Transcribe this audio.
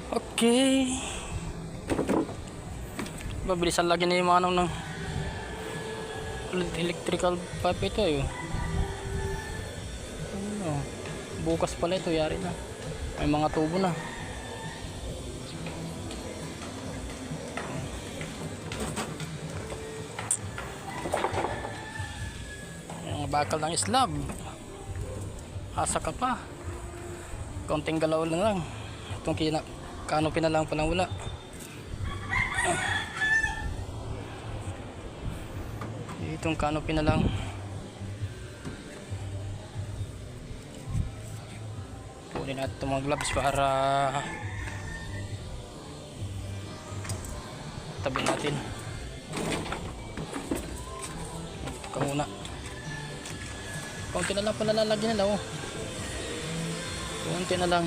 Okay. Mabilisan lagi na yung mga ng electrical pipe ito eh. Ano, bukas pala ito, yari na. May mga tubo na. Yung bakal ng slab. Asa ka pa. Konting galaw lang. Itong canopy na lang palang wala. Itong canopy na lang. Kunin natin itong mga gloves para tabi natin. Ito ka muna. Konti na lang pala lalagyan nila, oh. Konti na lang.